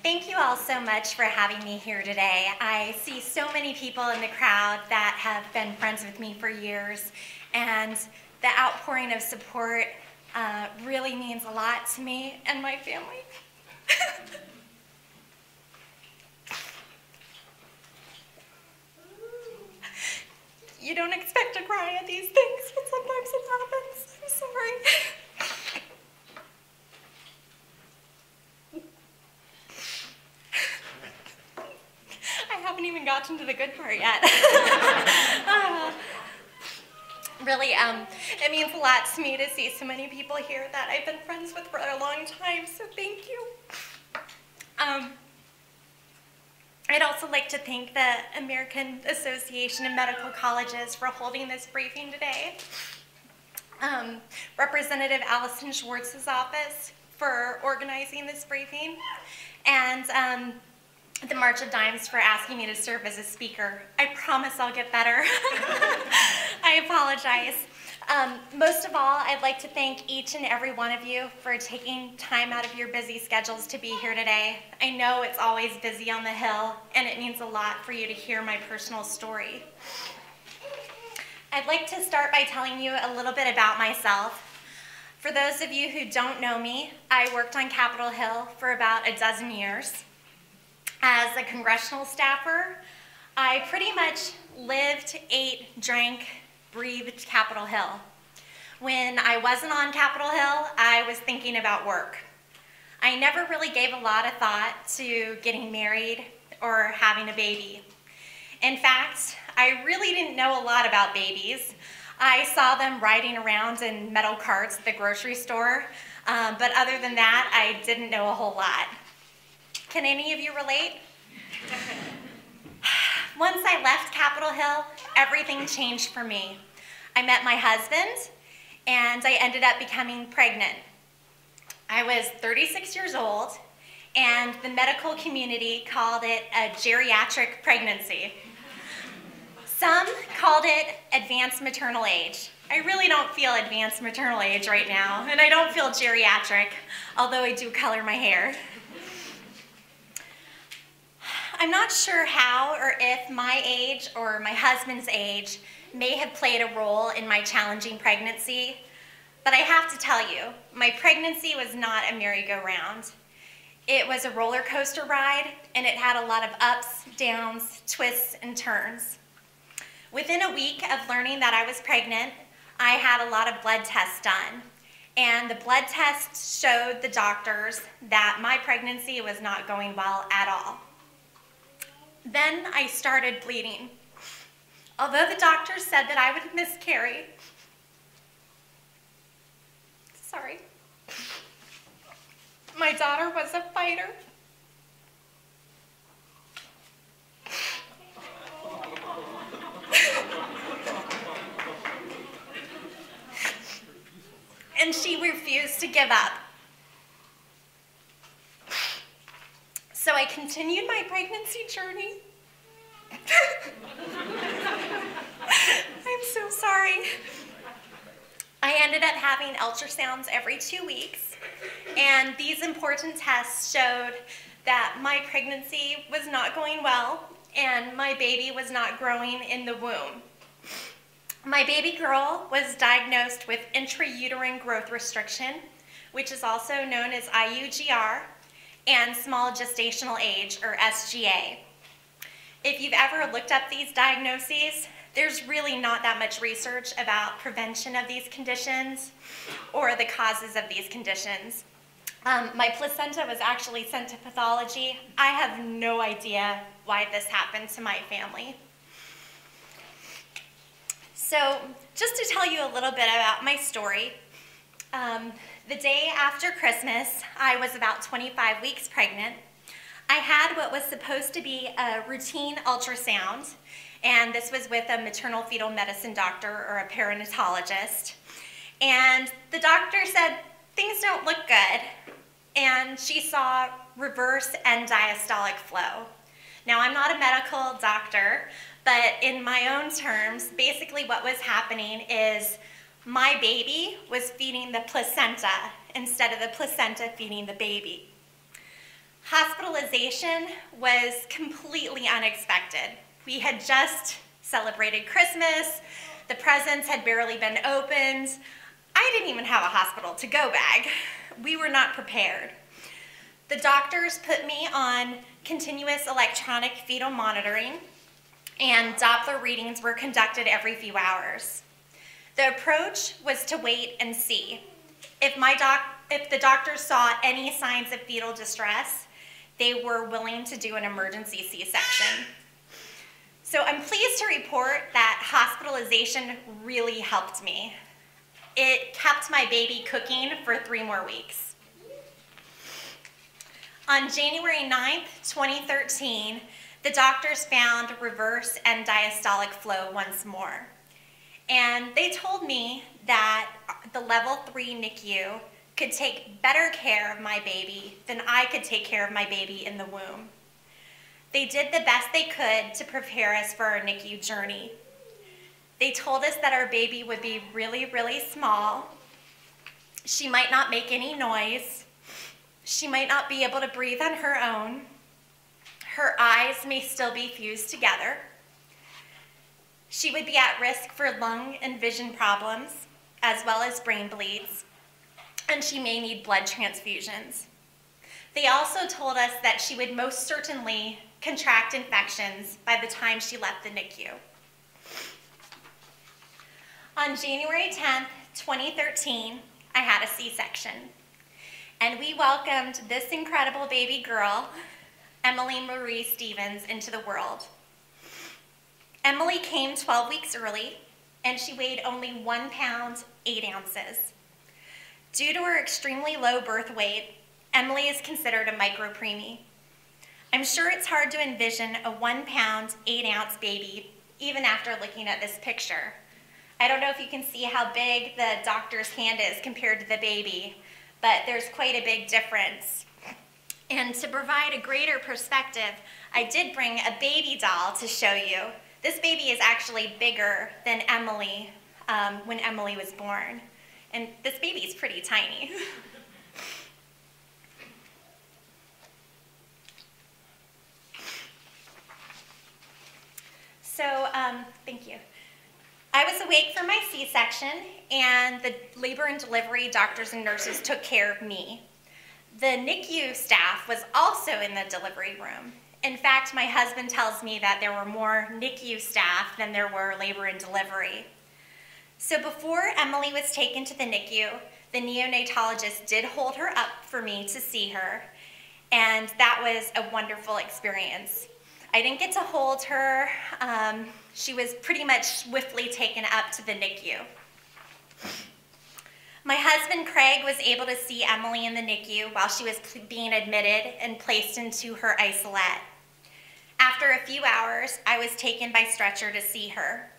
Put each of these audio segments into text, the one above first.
Thank you all so much for having me here today. I see so many people in the crowd that have been friends with me for years, and the outpouring of support really means a lot to me and my family. You don't expect to cry at these things, but sometimes it happens. I'm sorry. I haven't even gotten to the good part yet. Really, it means a lot to me to see so many people here that I've been friends with for a long time, so thank you. I'd also like to thank the American Association of Medical Colleges for holding this briefing today. Representative Allison Schwartz's office for organizing this briefing, and the March of Dimes for asking me to serve as a speaker. I promise I'll get better. I apologize. Most of all, I'd like to thank each and every one of you for taking time out of your busy schedules to be here today. I know it's always busy on the Hill, and it means a lot for you to hear my personal story. I'd like to start by telling you a little bit about myself. For those of you who don't know me, I worked on Capitol Hill for about a dozen years. As a congressional staffer, I pretty much lived, ate, drank, breathed Capitol Hill. When I wasn't on Capitol Hill, I was thinking about work. I never really gave a lot of thought to getting married or having a baby. In fact, I really didn't know a lot about babies. I saw them riding around in metal carts at the grocery store, but other than that, I didn't know a whole lot. Can any of you relate? Once I left Capitol Hill, everything changed for me. I met my husband, and I ended up becoming pregnant. I was 36 years old, and the medical community called it a geriatric pregnancy. Some called it advanced maternal age. I really don't feel advanced maternal age right now, and I don't feel geriatric, although I do color my hair. I'm not sure how or if my age or my husband's age may have played a role in my challenging pregnancy, but I have to tell you, my pregnancy was not a merry-go-round. It was a roller coaster ride, and it had a lot of ups, downs, twists, and turns. Within a week of learning that I was pregnant, I had a lot of blood tests done, and the blood tests showed the doctors that my pregnancy was not going well at all. Then I started bleeding. Although the doctor said that I would miscarry, my daughter was a fighter. And she refused to give up. So I continued my pregnancy journey. I'm so sorry. I ended up having ultrasounds every 2 weeks, and these important tests showed that my pregnancy was not going well and my baby was not growing in the womb. My baby girl was diagnosed with intrauterine growth restriction, which is also known as IUGR, and small gestational age, or SGA. If you've ever looked up these diagnoses, there's really not that much research about prevention of these conditions or the causes of these conditions. My placenta was actually sent to pathology. I have no idea why this happened to my family. So just to tell you a little bit about my story, the day after Christmas, I was about 25 weeks pregnant. I had what was supposed to be a routine ultrasound, and this was with a maternal fetal medicine doctor or a perinatologist. And the doctor said, things don't look good. And she saw reverse end diastolic flow. Now, I'm not a medical doctor, but in my own terms, basically what was happening is my baby was feeding the placenta instead of the placenta feeding the baby. Hospitalization was completely unexpected. We had just celebrated Christmas, the presents had barely been opened. I didn't even have a hospital to go bag. We were not prepared. The doctors put me on continuous electronic fetal monitoring, and Doppler readings were conducted every few hours. The approach was to wait and see. If the doctors saw any signs of fetal distress, they were willing to do an emergency C-section. So I'm pleased to report that hospitalization really helped me. It kept my baby cooking for 3 more weeks. On January 9th, 2013, the doctors found reverse end diastolic flow once more. And they told me that the level 3 NICU could take better care of my baby than I could take care of my baby in the womb. They did the best they could to prepare us for our NICU journey. They told us that our baby would be really, really small. She might not make any noise. She might not be able to breathe on her own. Her eyes may still be fused together. She would be at risk for lung and vision problems, as well as brain bleeds, and she may need blood transfusions. They also told us that she would most certainly contract infections by the time she left the NICU. On January 10th, 2013, I had a C-section, and we welcomed this incredible baby girl, Emily Marie Stevens, into the world. Emily came 12 weeks early, and she weighed only 1 pound, 8 ounces. Due to her extremely low birth weight, Emily is considered a micropreemie. I'm sure it's hard to envision a 1 pound, 8 ounce baby, even after looking at this picture. I don't know if you can see how big the doctor's hand is compared to the baby, but there's quite a big difference. And to provide a greater perspective, I did bring a baby doll to show you. This baby is actually bigger than Emily when Emily was born. And this baby is pretty tiny. So, thank you. I was awake for my C-section, and the labor and delivery doctors and nurses took care of me. The NICU staff was also in the delivery room. In fact, my husband tells me that there were more NICU staff than there were labor and delivery. So before Emily was taken to the NICU, the neonatologist did hold her up for me to see her, and that was a wonderful experience. I didn't get to hold her. She was pretty much swiftly taken up to the NICU. My husband, Craig, was able to see Emily in the NICU while she was being admitted and placed into her isolette. After a few hours, I was taken by stretcher to see her.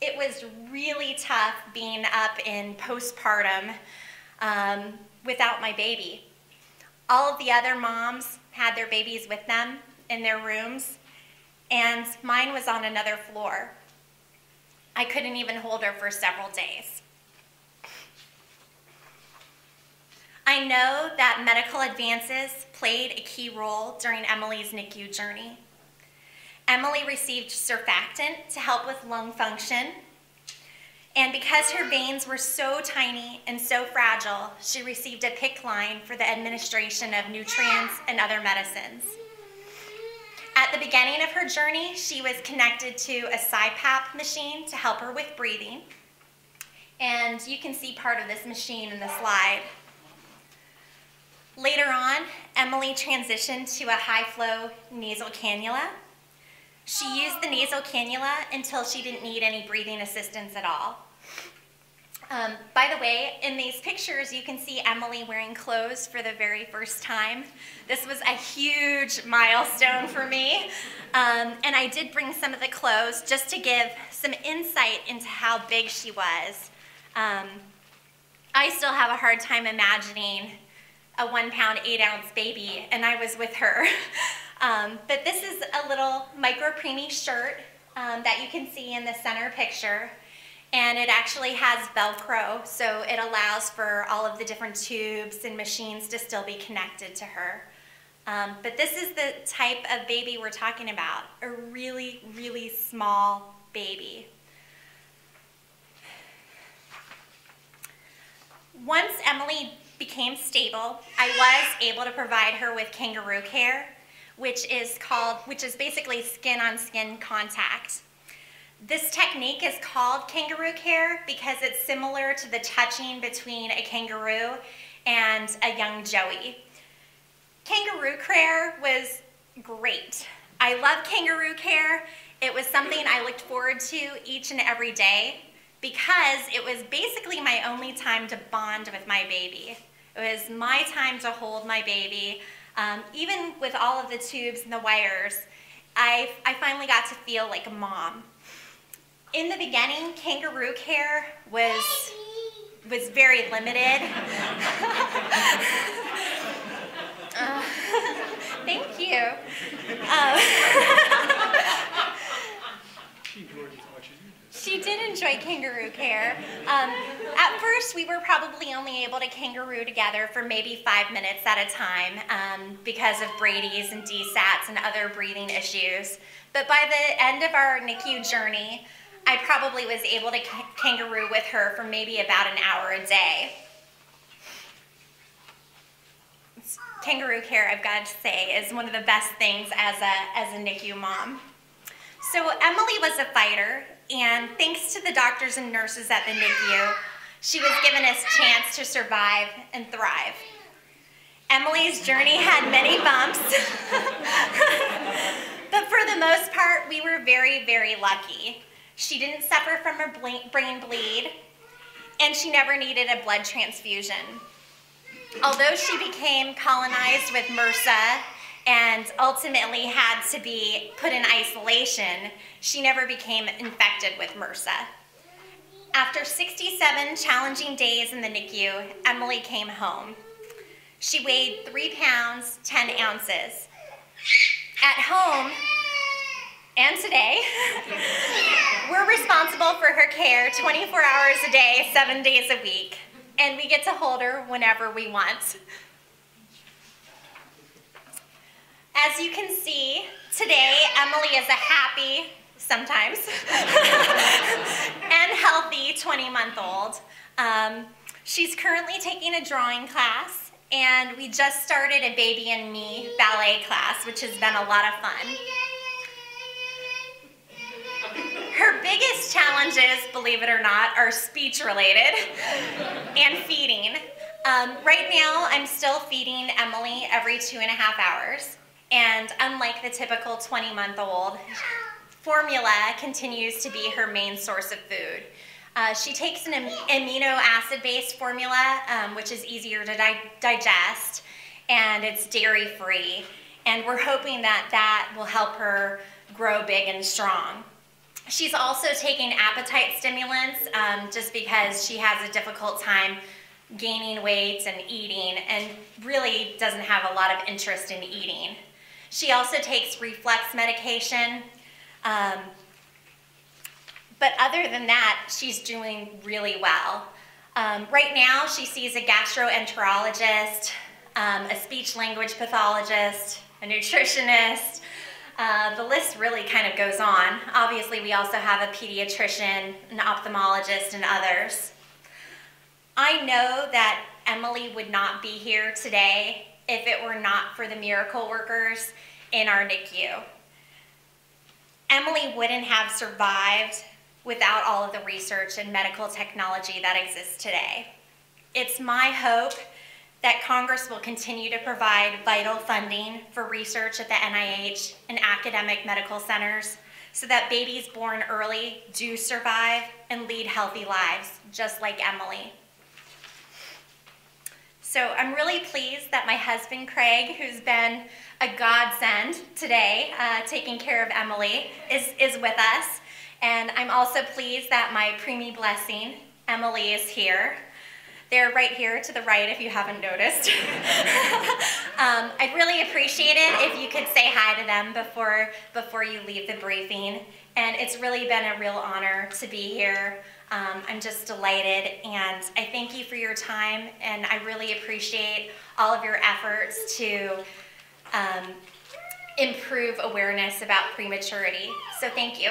It was really tough being up in postpartum without my baby. All of the other moms had their babies with them in their rooms, and mine was on another floor. I couldn't even hold her for several days. I know that medical advances played a key role during Emily's NICU journey. Emily received surfactant to help with lung function, and because her veins were so tiny and so fragile, she received a PICC line for the administration of nutrients and other medicines. At the beginning of her journey, she was connected to a CPAP machine to help her with breathing, and you can see part of this machine in the slide. Later on, Emily transitioned to a high-flow nasal cannula. She used the nasal cannula until she didn't need any breathing assistance at all. By the way, in these pictures, you can see Emily wearing clothes for the very first time. This was a huge milestone for me, and I did bring some of the clothes just to give some insight into how big she was. I still have a hard time imagining a 1 pound, 8 ounce baby, and I was with her. But this is a little micropreemie shirt that you can see in the center picture, and it actually has Velcro, so it allows for all of the different tubes and machines to still be connected to her. But this is the type of baby we're talking about, a really, really small baby. Once Emily became stable, I was able to provide her with kangaroo care, which is basically skin-on-skin contact. This technique is called kangaroo care because it's similar to the touching between a kangaroo and a young joey. Kangaroo care was great. I love kangaroo care. It was something I looked forward to each and every day because it was basically my only time to bond with my baby. It was my time to hold my baby. Even with all of the tubes and the wires, I finally got to feel like a mom. In the beginning, kangaroo care was very limited. Thank you. She did enjoy kangaroo care. At first, we were probably only able to kangaroo together for maybe 5 minutes at a time because of Brady's and DSATs and other breathing issues. But by the end of our NICU journey, I probably was able to kangaroo with her for maybe about an hour a day. Kangaroo care, I've got to say, is one of the best things as a NICU mom. So Emily was a fighter, and thanks to the doctors and nurses at the NICU, she was given a chance to survive and thrive. Emily's journey had many bumps, but for the most part, we were very, very lucky. She didn't suffer from a brain bleed, and she never needed a blood transfusion. Although she became colonized with MRSA and ultimately had to be put in isolation, she never became infected with MRSA. After 67 challenging days in the NICU, Emily came home. She weighed 3 pounds, 10 ounces. At home, and today, we're responsible for her care 24 hours a day, 7 days a week. And we get to hold her whenever we want. As you can see, today Emily is a happy, sometimes, and healthy 20-month-old. She's currently taking a drawing class, and we just started a Baby and Me ballet class, which has been a lot of fun. Her biggest challenges, believe it or not, are speech-related and feeding. Right now, I'm still feeding Emily every 2.5 hours. And unlike the typical 20-month-old, formula continues to be her main source of food. She takes an amino acid-based formula, which is easier to digest, and it's dairy-free. And we're hoping that that will help her grow big and strong. She's also taking appetite stimulants just because she has a difficult time gaining weight and eating and really doesn't have a lot of interest in eating. She also takes reflux medication, but other than that, she's doing really well. Right now, she sees a gastroenterologist, a speech-language pathologist, a nutritionist. The list really kind of goes on. Obviously, we also have a pediatrician, an ophthalmologist, and others. I know that Emily would not be here today if it were not for the miracle workers in our NICU. Emily wouldn't have survived without all of the research and medical technology that exists today. It's my hope that Congress will continue to provide vital funding for research at the NIH and academic medical centers so that babies born early do survive and lead healthy lives, just like Emily. So I'm really pleased that my husband, Craig, who's been a godsend today, taking care of Emily, is with us. And I'm also pleased that my preemie blessing, Emily, is here. They're right here to the right if you haven't noticed. I'd really appreciate it if you could say hi to them before you leave the briefing. And it's really been a real honor to be here. I'm just delighted, and I thank you for your time, and I really appreciate all of your efforts to improve awareness about prematurity. So thank you.